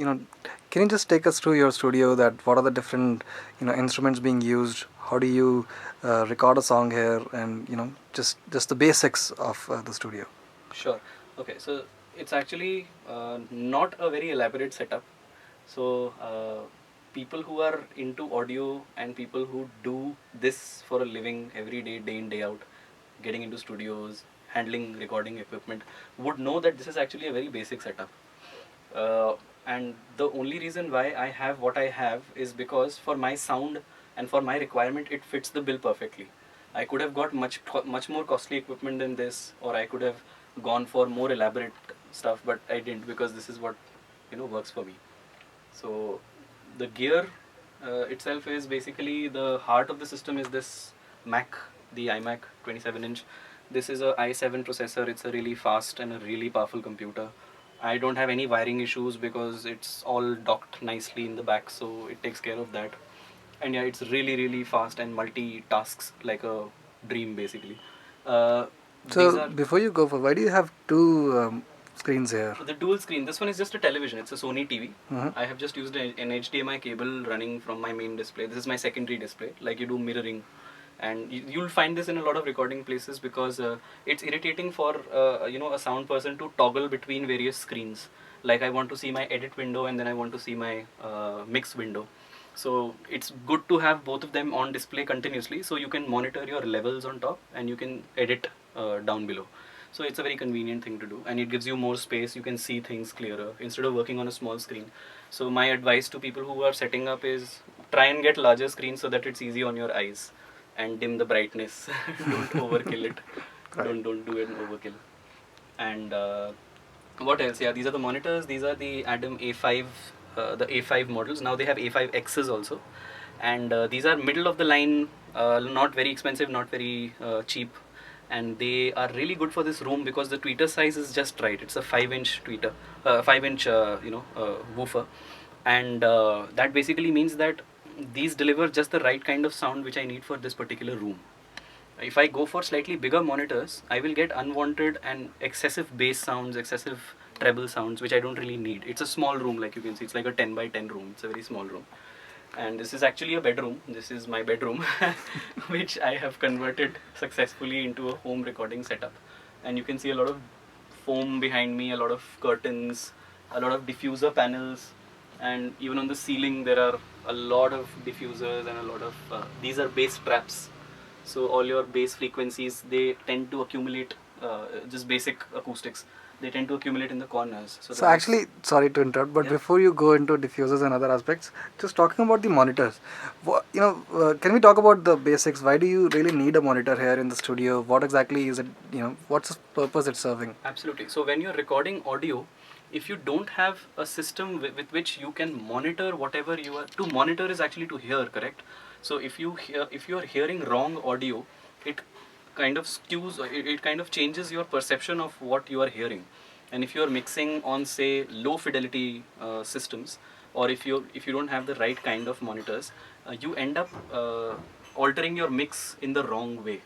can you just take us through your studio? That what are the different instruments being used? How do you record a song here? And just the basics of the studio. Sure. Okay, so it's actually not a very elaborate setup. So people who are into audio and people who do this for a living every day, day in, day out, getting into studios, handling recording equipment, would know that this is actually a very basic setup. And the only reason why I have what I have is because for my sound and for my requirement, it fits the bill perfectly. I could have got much more costly equipment than this, or I could have gone for more elaborate stuff, but I didn't because this is what works for me. So the gear itself is basically the heart of the system is this Mac, the iMac 27-inch. This is a i7 processor. It's a really fast and a really powerful computer. I don't have any wiring issues because it's all docked nicely in the back, so it takes care of that. And yeah, it's really, really fast and multitasks like a dream basically. So before you go for, why do you have two screens here? The dual screen, this one is just a television. It's a Sony TV. I have just used an HDMI cable running from my main display. This is my secondary display, like you do mirroring. And you'll find this in a lot of recording places because it's irritating for a sound person to toggle between various screens. Like I want to see my edit window and then I want to see my mix window. So it's good to have both of them on display continuously so you can monitor your levels on top and you can edit down below. So it's a very convenient thing to do and it gives you more space. You can see things clearer instead of working on a small screen. So my advice to people who are setting up is try and get larger screens so that it's easy on your eyes and dim the brightness. Don't overkill it. Don't do an overkill. And what else? Yeah, these are the monitors. These are the Adam A5, the A5 models. Now they have A5Xs also. And these are middle of the line, not very expensive, not very cheap. And they are really good for this room because the tweeter size is just right. It's a 5-inch tweeter, 5-inch woofer, and that basically means that these deliver just the right kind of sound which I need for this particular room. If I go for slightly bigger monitors, I will get unwanted and excessive bass sounds, excessive treble sounds, which I don't really need. It's a small room, like you can see. It's like a 10 by 10 room. It's a very small room. And this is actually a bedroom. This is my bedroom, which I have converted successfully into a home recording setup. And you can see a lot of foam behind me, a lot of curtains, a lot of diffuser panels, and even on the ceiling there are a lot of diffusers and a lot of these are bass traps. So all your bass frequencies, they tend to accumulate, just basic acoustics, they tend to accumulate in the corners. So actually, sorry to interrupt, but before you go into diffusers and other aspects, just talking about the monitors, can we talk about the basics? Why do you really need a monitor here in the studio? What exactly is it, what's the purpose it's serving? Absolutely. So when you're recording audio, if you don't have a system with which you can monitor whatever you are, to monitor is actually to hear, correct? So if you are hearing wrong audio, it kind of skews, it kind of changes your perception of what you are hearing. And if you are mixing on, say, low fidelity systems, or if you don't have the right kind of monitors, you end up altering your mix in the wrong way,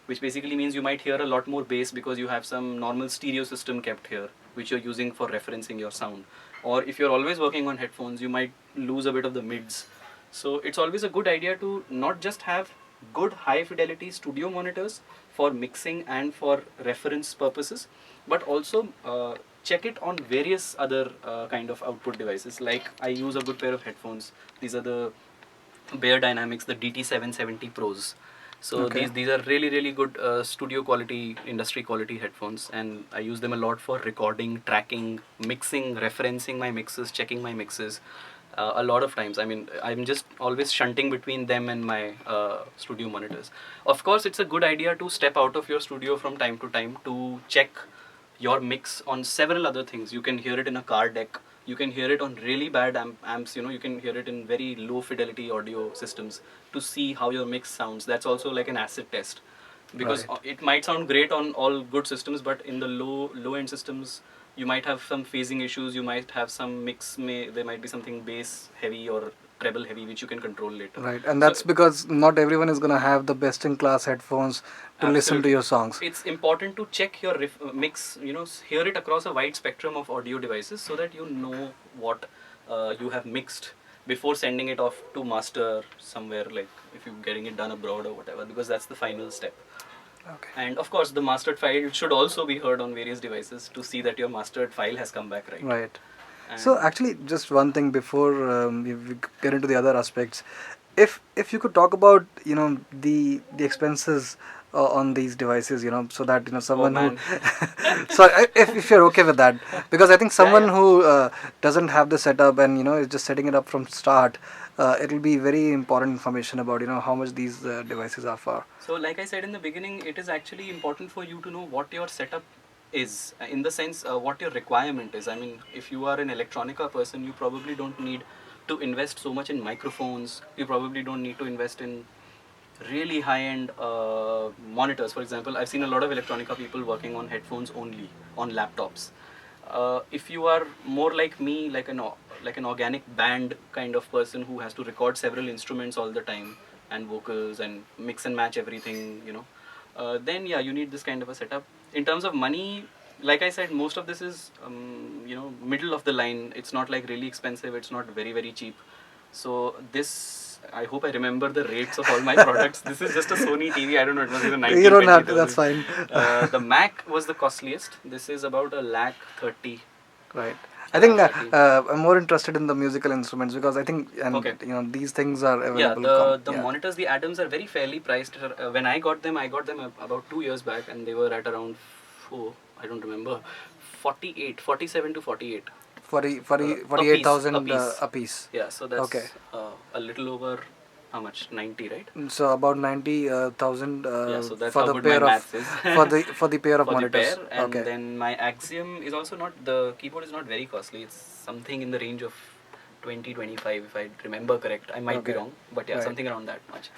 which basically means you might hear a lot more bass because you have some normal stereo system kept here, which you're using for referencing your sound. Or if you're always working on headphones, you might lose a bit of the mids. So it's always a good idea to not just have good high fidelity studio monitors for mixing and for reference purposes, but also check it on various other kind of output devices. Like I use a good pair of headphones. These are the Bear Dynamics, the DT770 Pros. So these are really, really good studio quality, industry quality headphones, and I use them a lot for recording, tracking, mixing, referencing my mixes, checking my mixes. A lot of times, I mean, I'm just always shunting between them and my studio monitors. Of course, it's a good idea to step out of your studio from time to time to check your mix on several other things. You can hear it in a car deck. You can hear it on really bad amps, you can hear it in very low fidelity audio systems to see how your mix sounds. That's also like an acid test, because it might sound great on all good systems, but in the low end systems, you might have some phasing issues. You might have some mix, there might be something bass heavy or treble heavy, which you can control later. Right, and that's because not everyone is going to have the best in class headphones to listen to your songs. It's important to check your mix, hear it across a wide spectrum of audio devices so that you know what you have mixed before sending it off to master somewhere, like if you're getting it done abroad or whatever, because that's the final step. Okay. And of course, the mastered file should also be heard on various devices to see that your mastered file has come back right. Right. So actually, just one thing before we get into the other aspects, if you could talk about the expenses on these devices, so that someone who so if you're okay with that, because I think someone who doesn't have the setup and is just setting it up from start, it'll be very important information about how much these devices are for. So like I said in the beginning, it is actually important for you to know what your setup is, in the sense what your requirement is. I mean, if you are an electronica person, you probably don't need to invest so much in microphones. You probably don't need to invest in really high-end monitors. For example, I've seen a lot of electronica people working on headphones only on laptops. If you are more like me, like an organic band kind of person who has to record several instruments all the time and vocals and mix and match everything, then yeah, you need this kind of a setup. In terms of money, like I said, most of this is middle of the line. It's not like really expensive. It's not very, very cheap. So this, I hope I remember the rates of all my products. This is just a Sony TV. I don't know. It was even 19. You don't have to. That's fine. The Mac was the costliest. This is about 1,30,000. Right. I think I'm more interested in the musical instruments, because I think these things are available. Yeah, the monitors, the Adams, are very fairly priced. When I got them about 2 years back, and they were at around I don't remember, 47 to 48. 48,000 a piece. Yeah, so that's a little over, how much? 90, right? So about 90,000 so that's for how the good pair my of maths is. for the pair of For the monitors. pair, and then my Axiom is also not, the keyboard is not very costly. It's something in the range of 20-25 if I remember correct. I might be wrong, but yeah, something around that much.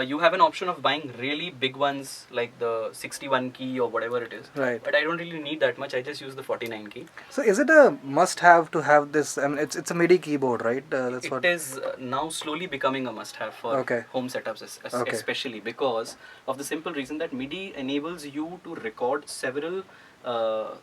You have an option of buying really big ones like the 61 key or whatever it is. Right. But I don't really need that much. I just use the 49 key. So is it a must-have to have this? I mean, it's a MIDI keyboard, right? It is now slowly becoming a must-have for home setups, especially because of the simple reason that MIDI enables you to record several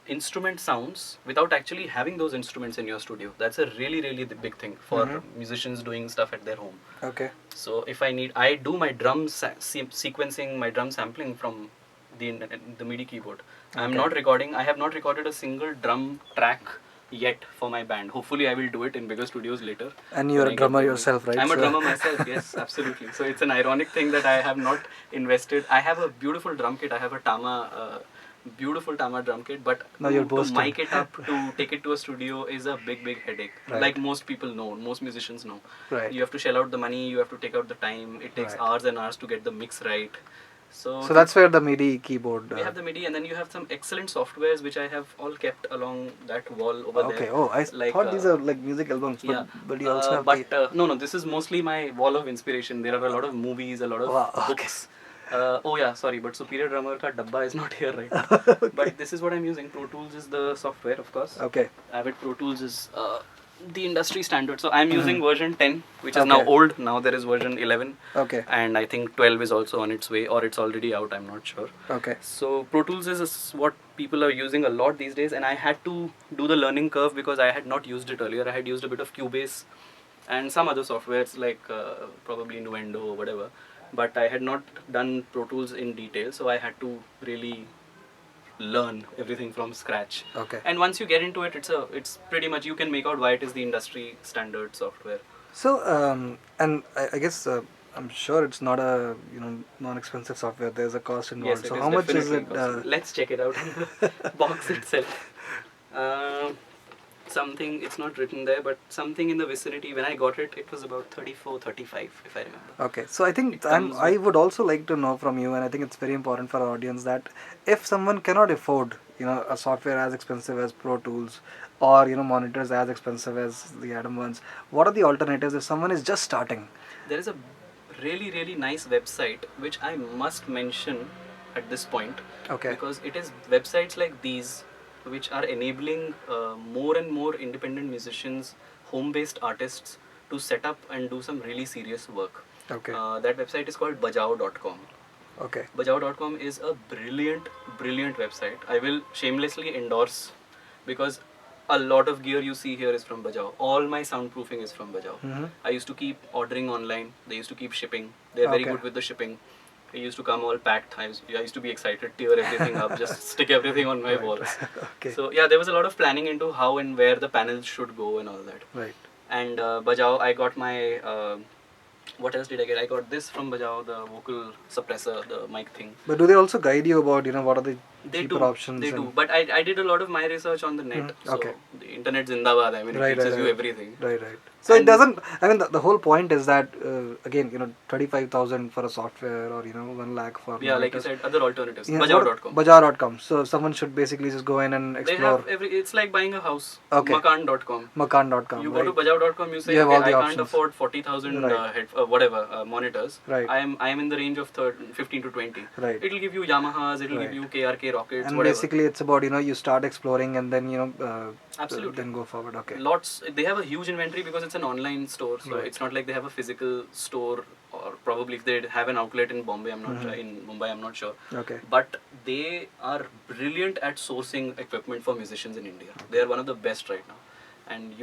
instrument sounds without actually having those instruments in your studio. That's a really, really big thing for musicians doing stuff at their home. Okay. So if I do my drum sequencing, my drum sampling from the MIDI keyboard. I have not recorded a single drum track yet for my band. Hopefully I will do it in bigger studios later. And you're a drummer yourself, right? I'm a drummer myself, yes, absolutely. So it's an ironic thing that I have not invested. I have a beautiful drum kit. I have a beautiful Tama drum kit, but to mic it up, to take it to a studio is a big headache. Right. Like most people know, most musicians know. Right. You have to shell out the money, you have to take out the time. It takes hours and hours to get the mix right. So that's where the MIDI keyboard... we have the MIDI, and then you have some excellent softwares which I have all kept along that wall over there. Okay, I thought these are like music albums, but you also have... No, this is mostly my wall of inspiration. There are a lot of movies, a lot of books. But Superior Drummer ka dabba is not here right now. But this is what I'm using. Pro Tools is the software, of course. Okay. Avid Pro Tools is the industry standard. So I'm using version 10, which is now old. Now there is version 11. Okay. And I think 12 is also on its way, or it's already out. I'm not sure. Okay. So Pro Tools is what people are using a lot these days, and I had to do the learning curve because I had not used it earlier. I had used a bit of Cubase and some other softwares like probably Nuendo or whatever. But I had not done Pro Tools in detail, so I had to really learn everything from scratch. Okay. And once you get into it, it's pretty much, you can make out why it is the industry standard software. So and I guess I'm sure it's not a non-expensive software. There's a cost involved. Yes, so how much is it? Let's check it out in the box itself. Something, it's not written there, but something in the vicinity. When I got it, it was about 34, 35, if I remember. Okay, so I think I would also like to know from you, and I think it's very important for our audience, that if someone cannot afford a software as expensive as Pro Tools, or monitors as expensive as the Atom ones, what are the alternatives if someone is just starting? There is a really, really nice website which I must mention at this point. Okay. Because it is websites like these which are enabling more and more independent musicians, home-based artists to set up and do some really serious work. Okay. That website is called bajao.com. Okay. Bajao.com is a brilliant website. I will shamelessly endorse, because a lot of gear you see here is from Bajao. All my soundproofing is from Bajao. I used to keep ordering online. They used to keep shipping. They're very good with the shipping. It used to come all packed. I used to be excited, tear everything up, just stick everything on my walls. Okay. So yeah, there was a lot of planning into how and where the panels should go and all that. Right. And Bajao, I got my what else did I get? I got this from Bajao, the vocal suppressor, the mic thing. But do they also guide you about, what are the They cheaper do. options? They do. But I did a lot of my research on the net. Okay. So the internet zindabad. I mean, it teaches you everything. Right. So it doesn't, the whole point is that, again, 35,000 for a software or, 1 lakh for... Yeah, like you said, other alternatives. Yeah, Bajao.com. Bajao.com. So someone should basically just go in and explore. They have it's like buying a house. Okay. Makan.com. Makan.com. You go to Bajao.com, you say, You have all okay, the I options. can't afford 40,000 monitors. Right. I am in the range of 15 to 20. Right. It'll give you Yamahas, it'll give you KRK rockets, And whatever. basically it's about, you start exploring and then, Absolutely. then go forward. Okay. They have a huge inventory because it's an online store, so it's not like they have a physical store, or probably if they have an outlet in Bombay, in Mumbai, I'm not sure. Okay. But they are brilliant at sourcing equipment for musicians in India. They are one of the best right now. And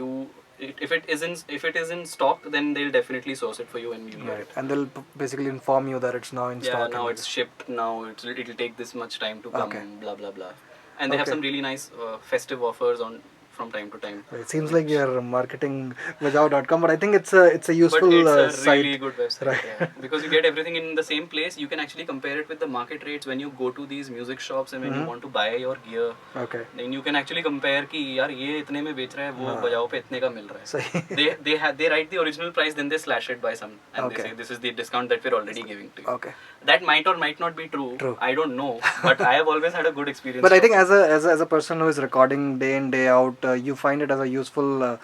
if it is in stock, then they'll definitely source it for you and you'll get it. And they'll basically inform you that it's now in stock. Yeah, now it's shipped, now it'll take this much time to come, blah blah blah. And they have some really nice festive offers from time to time. It seems like you're marketing Bajao.com, but I think it's a useful it's a site. really good website, Right. yeah. Because you get everything in the same place. You can actually compare it with the market rates when you go to these music shops and when you want to buy your gear. Okay. Then you can actually compare कि यार ये इतने में बेच रहा है, वो Bajao पे इतने का मिल रहा है. सही. They write the original price, then they slash it by some, and they say this is the discount that we're already giving to you. Okay. That might or might not be true. I don't know, but I have always had a good experience. But I think as a person who is recording day in day out, you find it as a useful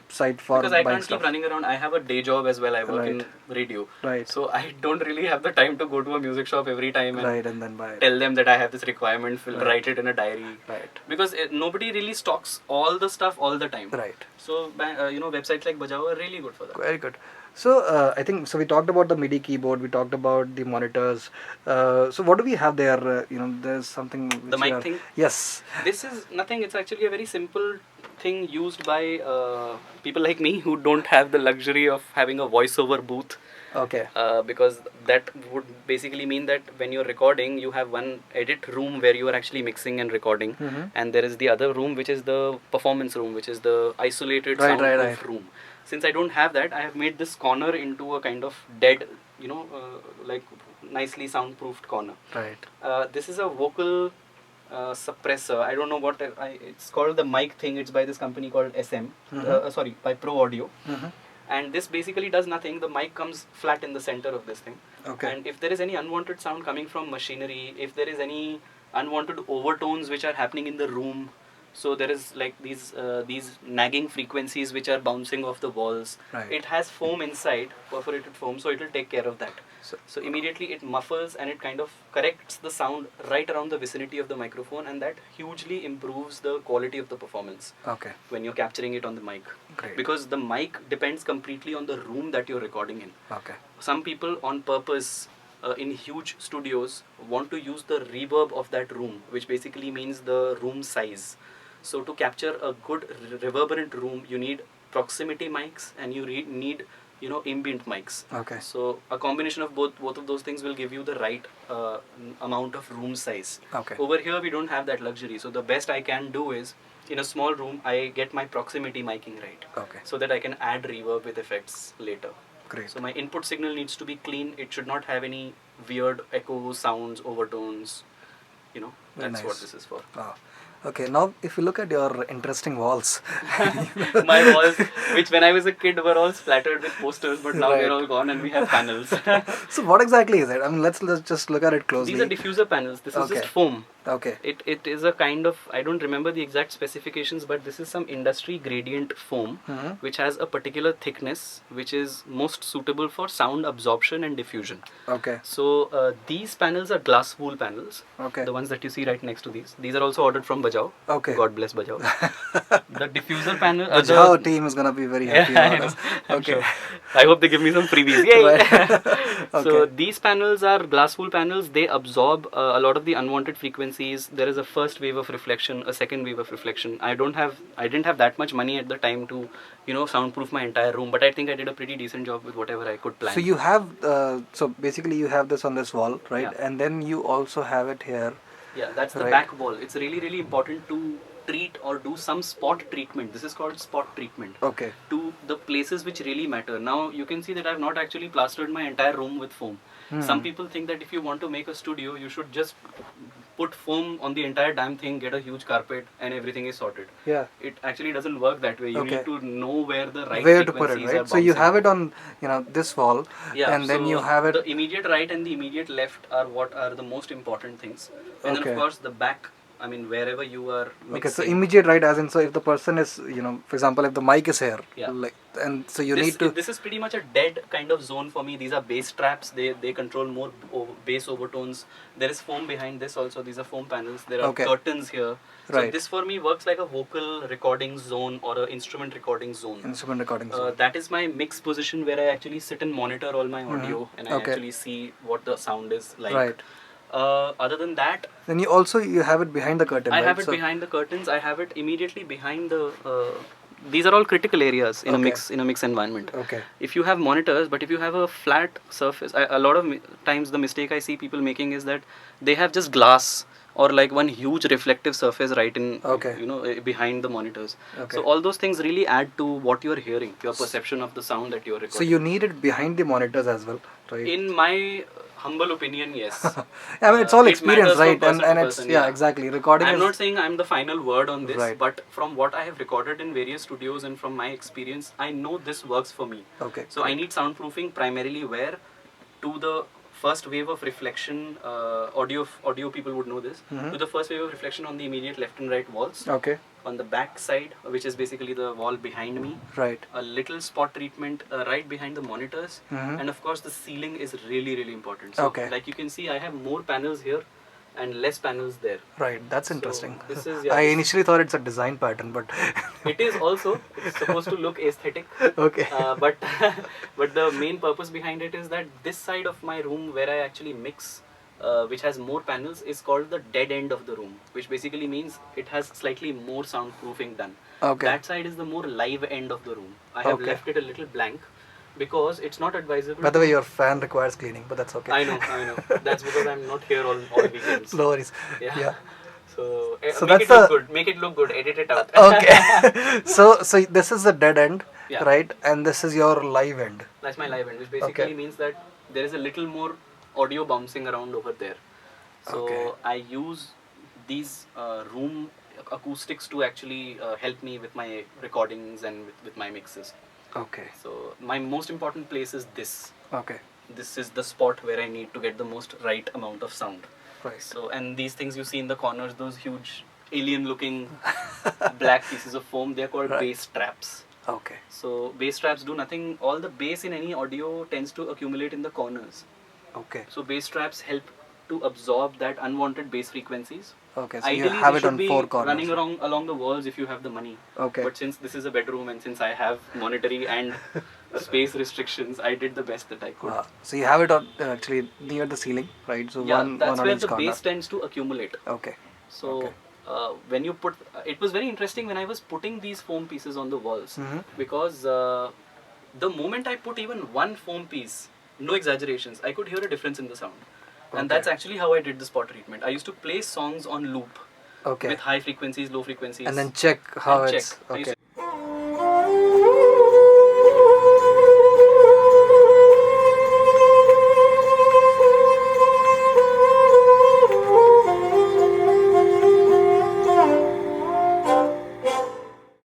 site for because I buying can't stuff. keep running around. I have a day job as well. I work in radio, so I don't really have the time to go to a music shop every time and then buy it. Tell them that I have this requirement, write it in a diary. Right. Because nobody really stocks all the stuff all the time. Right. So websites like Bajao are really good for that. Very good. So I think we talked about the MIDI keyboard, we talked about the monitors. So what do we have there? There's something. The mic thing. Yes. This is nothing. It's actually a very simple thing used by people like me who don't have the luxury of having a voiceover booth. Okay. Because that would basically mean that when you're recording, you have one edit room where you are actually mixing and recording, and there is the other room which is the performance room, which is the isolated soundproof room. Since I don't have that, I have made this corner into a kind of dead, like nicely soundproofed corner. Right. This is a vocal suppressor. I don't know what it's called. The mic thing. It's by this company called by Pro Audio. And this basically does nothing. The mic comes flat in the center of this thing. Okay. And if there is any unwanted sound coming from machinery, if there is any unwanted overtones which are happening in the room, so there is like these nagging frequencies which are bouncing off the walls. Right. It has foam inside, perforated foam, so it will take care of that. So immediately it muffles and it kind of corrects the sound right around the vicinity of the microphone, and that hugely improves the quality of the performance. Okay. When you're capturing it on the mic. Great. Because the mic depends completely on the room that you're recording in. Okay. Some people on purpose in huge studios want to use the reverb of that room, which basically means the room size. So to capture a good reverberant room, you need proximity mics and you need ambient mics. Okay. So a combination of both of those things will give you the right amount of room size. Okay. Over here we don't have that luxury. So the best I can do is, in a small room, I get my proximity miking right. Okay. So that I can add reverb with effects later. Great. So my input signal needs to be clean. It should not have any weird echo sounds, overtones. That's nice. what this is for. Wow. Okay, now if you look at your interesting walls. My walls, which when I was a kid were all splattered with posters, but now they're all gone and we have panels. So what exactly is it? I mean, let's just look at it closely. These are diffuser panels. This is just foam. Okay. It is a kind of, I don't remember the exact specifications, but this is some industry gradient foam which has a particular thickness which is most suitable for sound absorption and diffusion. Okay. So these panels are glass wool panels. Okay. The ones that you see right next to these. These are also ordered from Bajao. Okay. God bless Bajao. The diffuser panel. The Bajao team is gonna be very happy about us. Okay. Sure. I hope they give me some freebies. Yay! Okay. So these panels are glass wool panels. They absorb a lot of the unwanted frequencies. There is a first wave of reflection, a second wave of reflection. I didn't have that much money at the time to, soundproof my entire room, but I think I did a pretty decent job with whatever I could plan. So you have, so basically you have this on this wall, right? Yeah. And then you also have it here. Yeah, that's the right. back wall. It's really, really important to treat or do some spot treatment. This is called spot treatment. Okay. To the places which really matter. Now you can see that I've not actually plastered my entire room with foam. Some people think that if you want to make a studio, you should just put foam on the entire damn thing, get a huge carpet, and everything is sorted. Yeah. It actually doesn't work that way. You Okay. need to know where the right where to frequencies put it, right? are So you bouncing. have it on, this wall, Yeah, and then so you have it. the immediate right and the immediate left are what are the most important things. And then Okay. of course the back, I mean wherever you are mixing. Okay, so immediate right, as in, so if the person is, for example, if the mic is here, Yeah. like, and so you this, need to. This is pretty much a dead kind of zone for me. These are bass traps. They control more bass overtones. There is foam behind this also. These are foam panels. There are Okay. curtains here. So Right. this for me works like a vocal recording zone or an instrument recording zone. Instrument recording. That is my mix position where I actually sit and monitor all my audio and I Okay. actually see what the sound is like. Right. Other than that, Then you have it behind the curtain. I right? have it behind the curtains. I have it immediately behind the. These are all critical areas in Okay. a mix environment. Okay. If you have monitors, but if you have a flat surface, a lot of times the mistake I see people making is that they have just glass or like one huge reflective surface right in, Okay. behind the monitors. Okay. So all those things really add to what you're hearing, your perception of the sound that you're recording. So you need it behind the monitors as well, right? In my humble opinion, yes. I mean, it's all It experience, matters from right? person And to it's person, yeah, exactly. Recording. I'm is, not saying I'm the final word on this, Right. but from what I have recorded in various studios and from my experience, I know this works for me. Okay. So I need soundproofing primarily where to the first wave of reflection, audio people would know this, to the first wave of reflection on the immediate left and right walls. Okay. On the back side, which is basically the wall behind me, Right. a little spot treatment right behind the monitors, and of course the ceiling is really, really important. So Okay. like you can see, I have more panels here and less panels there. Right. That's So interesting. this is I initially thought it's a design pattern, but it is also, it's supposed to look aesthetic. okay. But but the main purpose behind it is that this side of my room where I actually mix, which has more panels, is called the dead end of the room, which basically means it has slightly more soundproofing done. Okay. That side is the more live end of the room. I have Okay. left it a little blank because it's not advisable. By the way, your fan requires cleaning, but that's okay. I know. That's because I'm not here all weekends. No worries. Yeah. Yeah. So, So make that's it look the- good. Make it look good. Edit it out. Okay. so this is the dead end, Yeah. right? And this is your live end. That's my live end, which basically Okay. means that there is a little more audio bouncing around over there. So Okay. I use these room acoustics to actually help me with my recordings and with my mixes. Okay. So my most important place is this. Okay. This is the spot where I need to get the most right amount of sound. Right. So, and these things you see in the corners, those huge alien-looking black pieces of foam, they're called Right. bass traps. Okay. So bass traps do nothing. All the bass in any audio tends to accumulate in the corners. Okay. So bass traps help to absorb that unwanted bass frequencies. Okay. So Ideally, you have they it should on be 4 corners. running along the walls if you have the money. Okay. But since this is a bedroom and since I have monetary and space restrictions, I did the best that I could. So you have it on actually near the ceiling, right? So Yeah, one that's on where each the corner. bass tends to accumulate. Okay. So Okay. when you put, it was very interesting when I was putting these foam pieces on the walls, because the moment I put even one foam piece, no exaggerations, I could hear a difference in the sound. And Okay. that's actually how I did the spot treatment. I used to play songs on loop Okay. with high frequencies, low frequencies. And then check how and it's check. I used okay.